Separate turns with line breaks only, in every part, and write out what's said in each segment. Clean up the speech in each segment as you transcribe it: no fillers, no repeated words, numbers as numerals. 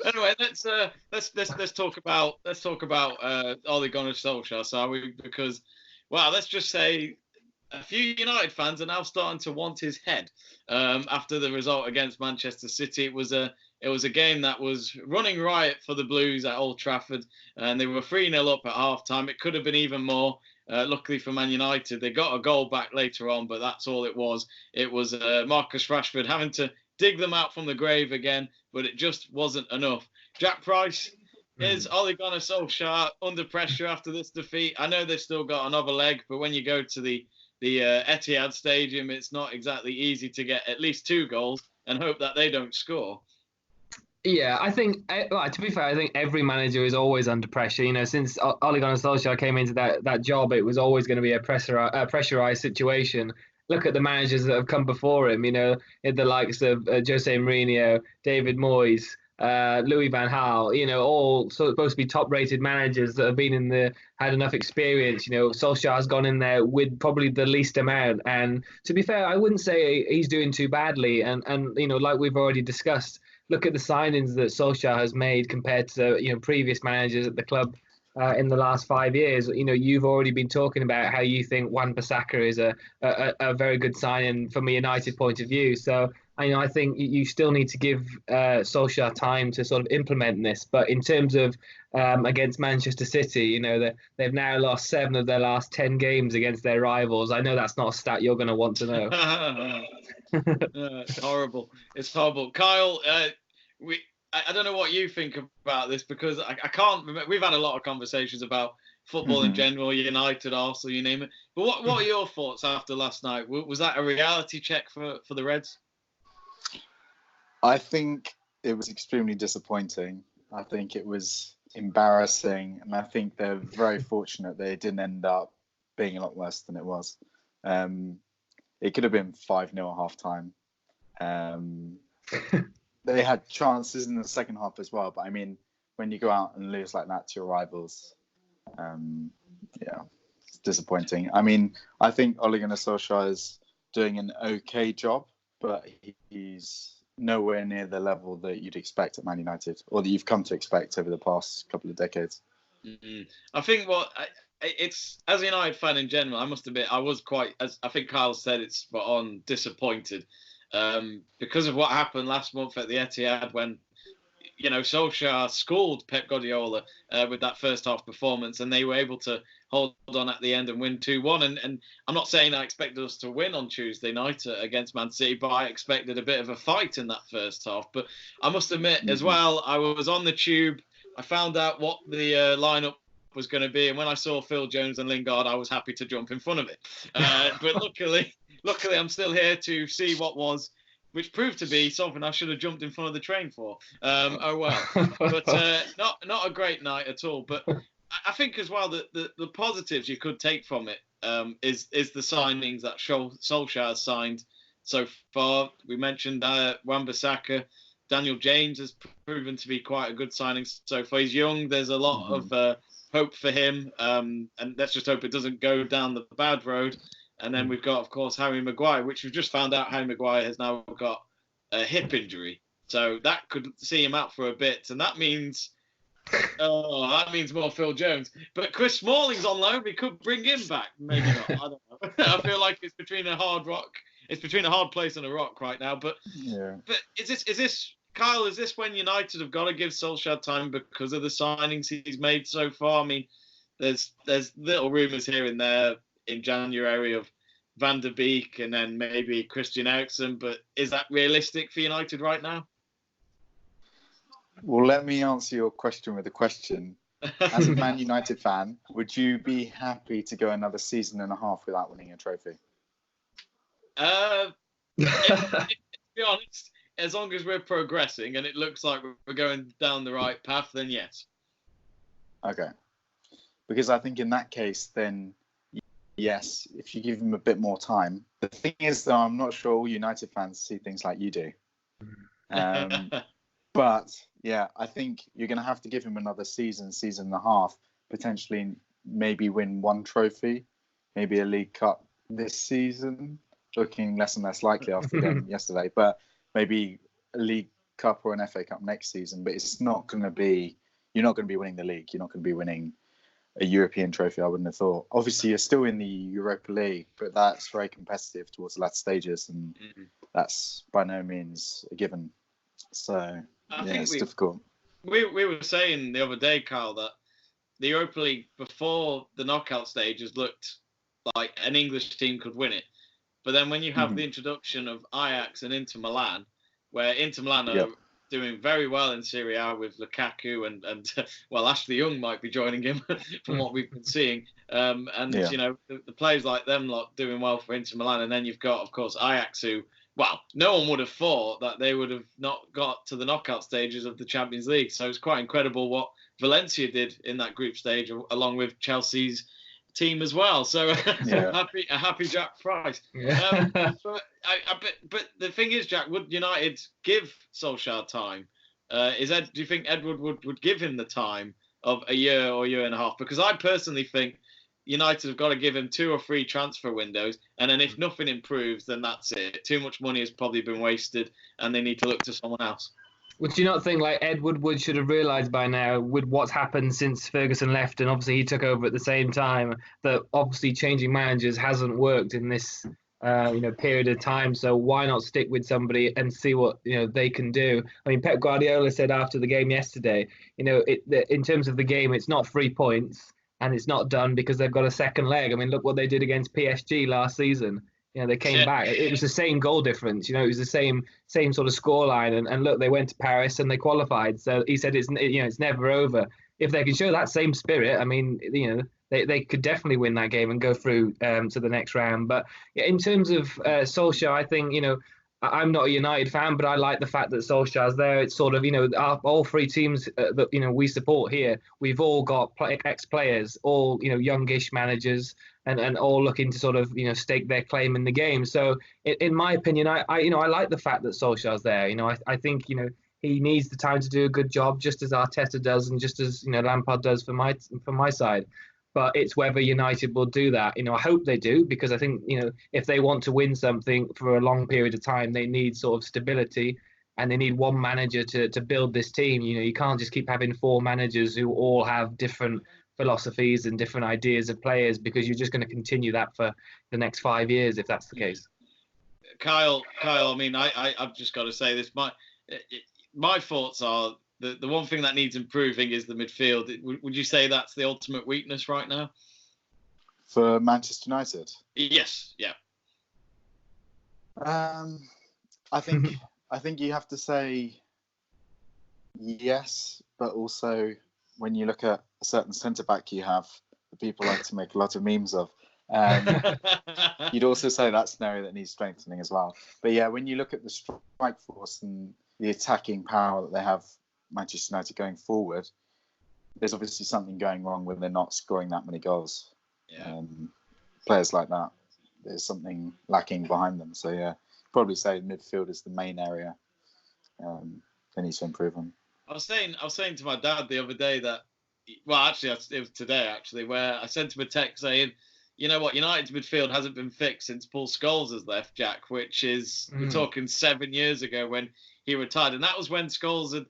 Anyway, let's talk about Ole Gunnar Solskjaer, shall we? Because, well, let's just say a few United fans are now starting to want his head after the result against Manchester City. It was a game that was running riot for the Blues at Old Trafford, and they were 3-0 up at half-time. It could have been even more. Luckily for Man United, they got a goal back later on, but that's all it was. It was Marcus Rashford having to dig them out from the grave again, but it just wasn't enough. Jack Price, is Ole Gunnar Solskjaer under pressure after this defeat? I know they've still got another leg, but when you go to the Etihad Stadium, it's not exactly easy to get at least 2 goals and hope that they don't score.
Yeah, I think, to be fair, I think every manager is always under pressure. You know, since Ole Gunnar Solskjaer came into that job, it was always going to be a pressurized situation. Look at the managers that have come before him, you know, the likes of Jose Mourinho, David Moyes, Louis van Gaal, you know, all supposed to be top-rated managers that have had enough experience. You know, Solskjaer has gone in there with probably the least amount. And to be fair, I wouldn't say he's doing too badly. And you know, like we've already discussed, look at the signings that Solskjaer has made compared to, you know, previous managers at the club in the last 5 years. You know, you've already been talking about how you think Wan-Bissaka is a very good signing from a United point of view. So, I think you still need to give Solskjaer time to sort of implement this. But in terms of against Manchester City, you know, they've now lost 7 of their last 10 games against their rivals. I know that's not a stat you're going to want to know.
It's horrible. It's horrible. Kyle, I don't know what you think about this, because I can't remember. We've had a lot of conversations about football in general, United, Arsenal, you name it. But what are your thoughts after last night? Was that a reality check for the Reds?
I think it was extremely disappointing. I think it was embarrassing, and I think they're very fortunate they didn't end up being a lot worse than it was. It could have been 5-0 at half-time. They had chances in the second half as well, but I mean, when you go out and lose like that to your rivals, it's disappointing. I mean, I think Ole Gunnar Solskjaer is doing an okay job, but he's nowhere near the level that you'd expect at Man United, or that you've come to expect over the past couple of decades.
Mm-hmm. I think it's, as a United fan in general, I must admit, I was quite, as I think Kyle said, it's spot on, disappointed because of what happened last month at the Etihad when, you know, Solskjaer schooled Pep Guardiola with that first half performance, and they were able to hold on at the end and win 2-1. And I'm not saying I expected us to win on Tuesday night against Man City, but I expected a bit of a fight in that first half. But I must admit as well, I was on the tube. I found out what the lineup was going to be, and when I saw Phil Jones and Lingard, I was happy to jump in front of it. But luckily, I'm still here to see what was, which proved to be something I should have jumped in front of the train for. Oh well, but not a great night at all. But I think as well that the positives you could take from it is the signings that Solskjaer has signed so far. We mentioned Wan-Bissaka. Daniel James has proven to be quite a good signing so far. He's young. There's a lot of hope for him, and let's just hope it doesn't go down the bad road. And then we've got, of course, Harry Maguire, which we've just found out Harry Maguire has now got a hip injury. So that could see him out for a bit. And that means more Phil Jones. But Chris Smalling's on loan. We could bring him back. Maybe not. I don't know. I feel like it's between a hard rock. It's between a hard place and a rock right now. But is this Kyle, is this when United have got to give Solskjaer time because of the signings he's made so far? I mean, there's little rumours here and there in January of Van der Beek and then maybe Christian Eriksen, but is that realistic for United right now?
Well, let me answer your question with a question. As a Man United fan, would you be happy to go another season and a half without winning a trophy?
To be honest, as long as we're progressing and it looks like we're going down the right path, then yes.
Okay. Because I think in that case, then yes, if you give him a bit more time. The thing is, though, I'm not sure all United fans see things like you do. But, yeah, I think you're going to have to give him another season and a half, potentially maybe win one trophy, maybe a League Cup this season, looking less and less likely after the game yesterday, but maybe a League Cup or an FA Cup next season, but it's not going to be. You're not going to be winning the league. You're not going to be winning a European trophy. I wouldn't have thought. Obviously, you're still in the Europa League, but that's very competitive towards the latter stages, and that's by no means a given. So it's difficult.
We were saying the other day, Kyle, that the Europa League before the knockout stages looked like an English team could win it. But then when you have the introduction of Ajax and Inter Milan, where Inter Milan are doing very well in Serie A with Lukaku and Ashley Young might be joining him from what we've been seeing. The players like them lot doing well for Inter Milan. And then you've got, of course, Ajax who, no one would have thought that they would have not got to the knockout stages of the Champions League. So it's quite incredible what Valencia did in that group stage, along with Chelsea's team as well. So a happy Jack Price.
Yeah.
But the thing is, Jack, would United give Solskjaer time? Do you think Edward would give him the time of a year or year and a half? Because I personally think United have got to give him 2 or 3 transfer windows, and then if nothing improves, then that's it. Too much money has probably been wasted, and they need to look to someone else.
Would you not think like Ed Woodward should have realised by now with what's happened since Ferguson left and obviously he took over at the same time that obviously changing managers hasn't worked in this period of time. So why not stick with somebody and see what they can do? I mean, Pep Guardiola said after the game yesterday, in terms of the game, it's not 3 points and it's not done because they've got a second leg. I mean, look what they did against PSG last season. They came back. It was the same goal difference. It was the same sort of scoreline. And look, they went to Paris and they qualified. So he said it's never over. If they can show that same spirit, I mean, they could definitely win that game and go through to the next round. But in terms of Solskjaer, I think I'm not a United fan, but I like the fact that Solskjaer's there. It's sort of all 3 teams that we support here. We've all got ex-players, all youngish managers. And all looking to sort of stake their claim in the game. So in my opinion, I like the fact that Solskjaer's there. I think he needs the time to do a good job, just as Arteta does, and just as Lampard does for my side. But it's whether United will do that. I hope they do, because I think if they want to win something for a long period of time, they need sort of stability, and they need one manager to build this team. You can't just keep having 4 managers who all have different philosophies and different ideas of players, because you're just going to continue that for the next 5 years if that's the case.
Kyle, I mean, I've just got to say this. My thoughts are the one thing that needs improving is the midfield. Would you say that's the ultimate weakness right now
for Manchester United?
Yes, yeah.
I think you have to say yes, but also when you look at a certain centre back you have, that people like to make a lot of memes of, you'd also say that's an area that needs strengthening as well. But yeah, when you look at the strike force and the attacking power that they have, Manchester United going forward, there's obviously something going wrong when they're not scoring that many goals.
Yeah.
Players like that, there's something lacking behind them. So yeah, probably say midfield is the main area they need to improve on.
I was saying to my dad the other day that, it was today actually, where I sent him a text saying, you know what, United's midfield hasn't been fixed since Paul Scholes has left, Jack, which is, we're talking 7 years ago when he retired. And that was when Scholes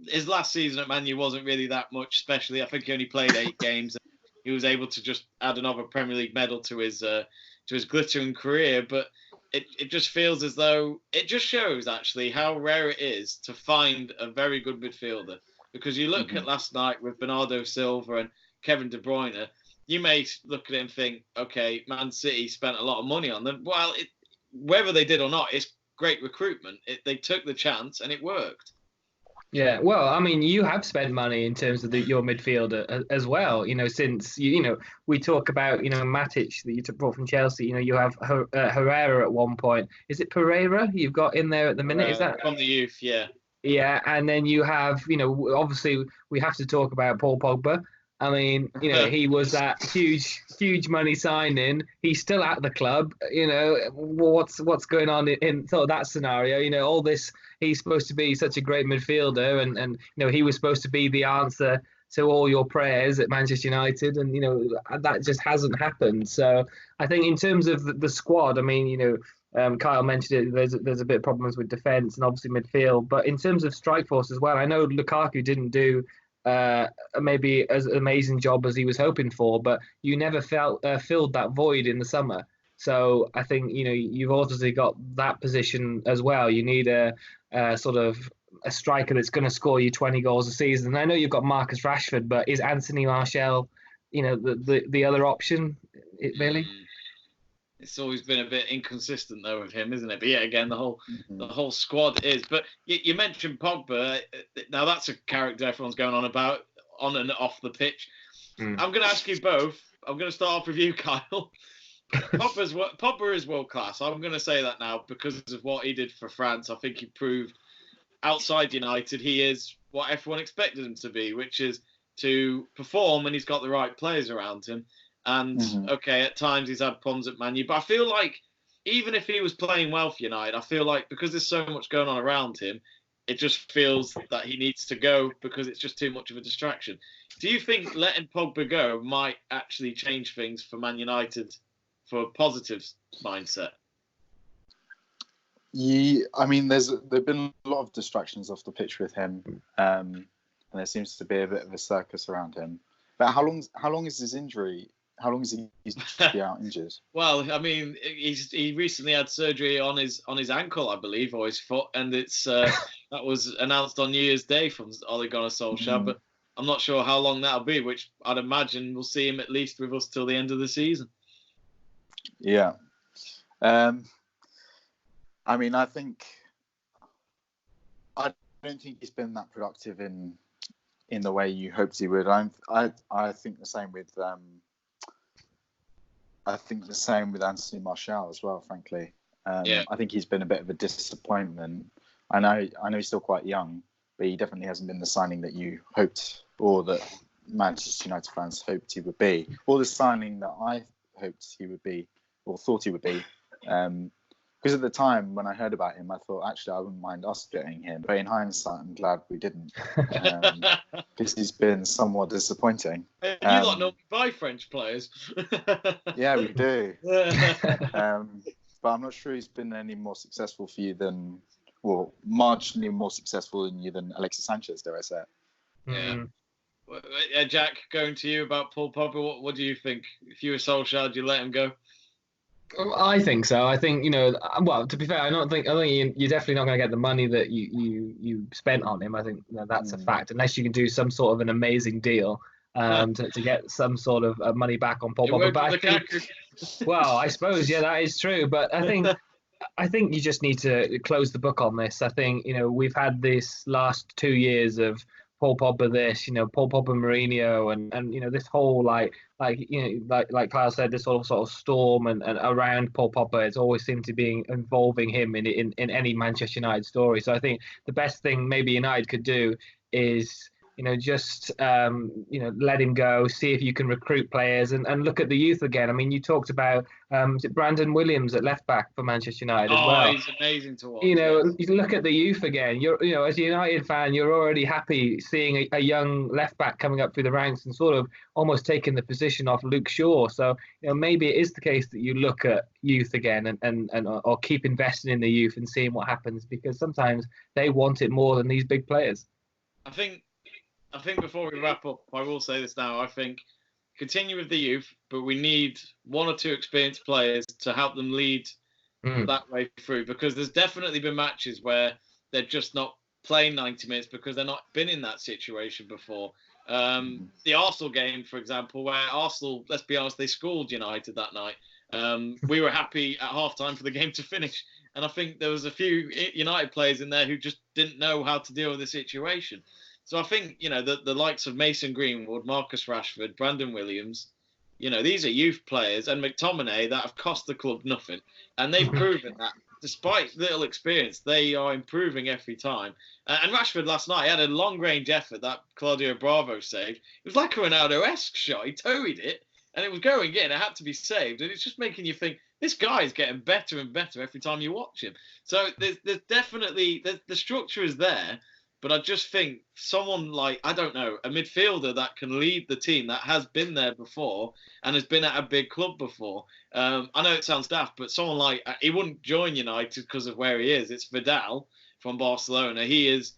his last season at Man U wasn't really that much, especially, I think he only played 8 games. He was able to just add another Premier League medal to his glittering career. But it just feels as though it just shows actually how rare it is to find a very good midfielder. Because you look at last night with Bernardo Silva and Kevin De Bruyne, you may look at it and think, okay, Man City spent a lot of money on them. Well, whether they did or not, it's great recruitment. They took the chance and it worked.
Yeah, well, I mean, you have spent money in terms of your midfielder as well. Since we talk about Matic that you brought from Chelsea. You have Herrera at one point. Is it Pereira you've got in there at the minute? Is that
from the youth? Yeah.
Yeah, and then you have obviously we have to talk about Paul Pogba. I mean, he was that huge money signing. He's still at the club. What's going on in sort of that scenario? All this. He's supposed to be such a great midfielder, and he was supposed to be the answer to all your prayers at Manchester United, and that just hasn't happened. So I think in terms of the squad, I mean, Kyle mentioned it. There's a bit of problems with defence and obviously midfield, but in terms of strike force as well, I know Lukaku didn't do maybe as amazing job as he was hoping for, but you never filled that void in the summer. So I think you've obviously got that position as well. You need a sort of a striker that's going to score you 20 goals a season. And I know you've got Marcus Rashford, but is Anthony Martial, the other option? Really?
It's always been a bit inconsistent though with him, isn't it? But yeah, again, the whole squad is. But you mentioned Pogba. Now that's a character everyone's going on about on and off the pitch. I'm going to ask you both. I'm going to start off with you, Kyle. Pogba is world class. I'm going to say that now because of what he did for France. I think he proved outside United he is what everyone expected him to be, which is to perform when he's got the right players around him. And okay, at times he's had problems at Man U, but I feel like even if he was playing well for United, I feel like because there's so much going on around him, it just feels that he needs to go because it's just too much of a distraction. Do you think letting Pogba go might actually change things for Man United for a positive mindset?
Yeah, I mean, there've been a lot of distractions off the pitch with him, and there seems to be a bit of a circus around him. But how long is his injury? How long is he to be out injured?
Well, I mean, he recently had surgery on his ankle, I believe, or his foot, and it's that was announced on New Year's Day from Ole Gunnar Solskjaer. But I'm not sure how long that'll be, which I'd imagine we'll see him at least with us till the end of the season.
Yeah. I mean, I don't think he's been that productive in the way you hoped he would. I think the same with Anthony Martial as well, frankly. I think he's been a bit of a disappointment. I know he's still quite young, but he definitely hasn't been the signing that you hoped or that Manchester United fans hoped he would be, or the signing that I hoped he would be or thought he would be. Because at the time when I heard about him, I thought, actually, I wouldn't mind us getting him. But in hindsight, I'm glad we didn't. Because he's been somewhat disappointing.
You lot normally buy French players.
Yeah, we do. But I'm not sure he's been any more successful for you than, well, marginally more successful than you than Alexis Sanchez, dare I say.
Yeah. Jack, going to you about Paul Pogba, what do you think? If you were Solskjaer, would you let him go?
I think so. I think well, to be fair, I think you're definitely not going to get the money that you spent on him. I think that's a fact, unless you can do some sort of an amazing deal to get some sort of money back on Paul Pogba. But I think, well, I suppose that is true. But I think you just need to close the book on this. I think we've had this last 2 years of Paul Pogba this, Paul Pogba Mourinho, and this whole like Kyle said, this whole sort of storm and around Paul Pogba, it's always seemed to be involving him in any Manchester United story. So I think the best thing maybe United could do is just let him go, see if you can recruit players and look at the youth again. I mean, you talked about Brandon Williams at left back for Manchester United as well.
Oh, he's amazing to watch.
You look at the youth again. You're as a United fan, you're already happy seeing a young left back coming up through the ranks and sort of almost taking the position off Luke Shaw. So maybe it is the case that you look at youth again or keep investing in the youth and seeing what happens, because sometimes they want it more than these big players.
I think before we wrap up, I will say this now. I think continue with the youth, but we need 1 or 2 experienced players to help them lead that way through, because there's definitely been matches where they're just not playing 90 minutes because they're not been in that situation before. The Arsenal game, for example, where Arsenal, let's be honest, they schooled United that night. We were happy at half-time for the game to finish. And I think there was a few United players in there who just didn't know how to deal with the situation. So I think, the likes of Mason Greenwood, Marcus Rashford, Brandon Williams, these are youth players, and McTominay that have cost the club nothing. And they've proven that despite little experience, they are improving every time. And Rashford last night had a long-range effort that Claudio Bravo saved. It was like a Ronaldo-esque shot. He toed it, and it was going in. It had to be saved. And it's just making you think, this guy is getting better and better every time you watch him. So there's definitely, the structure is there. But I just think someone like, I don't know, a midfielder that can lead the team, that has been there before and has been at a big club before. I know it sounds daft, but someone like, he wouldn't join United because of where he is. It's Vidal from Barcelona. He is,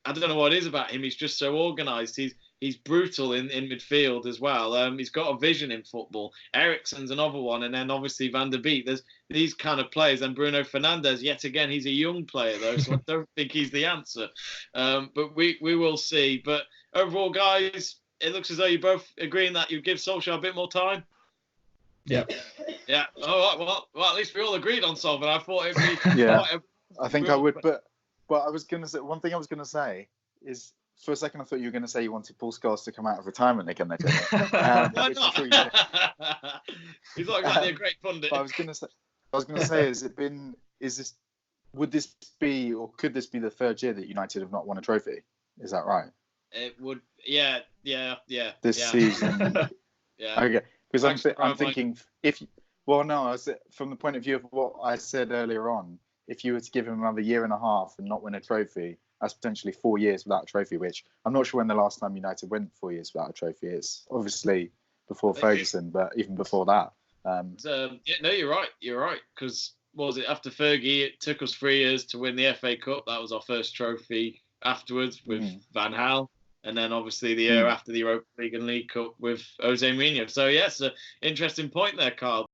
I don't know what it is about him. He's just so organised. He's brutal in midfield as well. He's got a vision in football. Eriksen's another one, and then obviously Van der Beek. There's these kind of players, and Bruno Fernandes. Yet again, he's a young player though, so I don't think he's the answer. But we will see. But overall, guys, it looks as though you're both agreeing that you give Solskjaer a bit more time.
Yeah.
Yeah. All right. Well, at least we all agreed on something. I thought it'd be.
Yeah. I think I would, but I was gonna say one thing. I was gonna say is, for a second, I thought you were going to say you wanted Paul Scholes to come out of retirement again.
Why not? He's not exactly a great pundit.
I was going to say, would this be, or could this be the third year that United have not won a trophy? Is that right?
It would, yeah.
This season.
Yeah.
Okay, because I'm thinking from the point of view of what I said earlier on, if you were to give him another year and a half and not win a trophy, that's potentially 4 years without a trophy, which I'm not sure when the last time United went 4 years without a trophy is. Obviously before Ferguson, but even before that.
No, you're right. You're right. Because what was it, after Fergie, it took us 3 years to win the FA Cup. That was our first trophy afterwards with Van Gaal. And then obviously the year after the Europa League and League Cup with Jose Mourinho. So, yes, an interesting point there, Carl.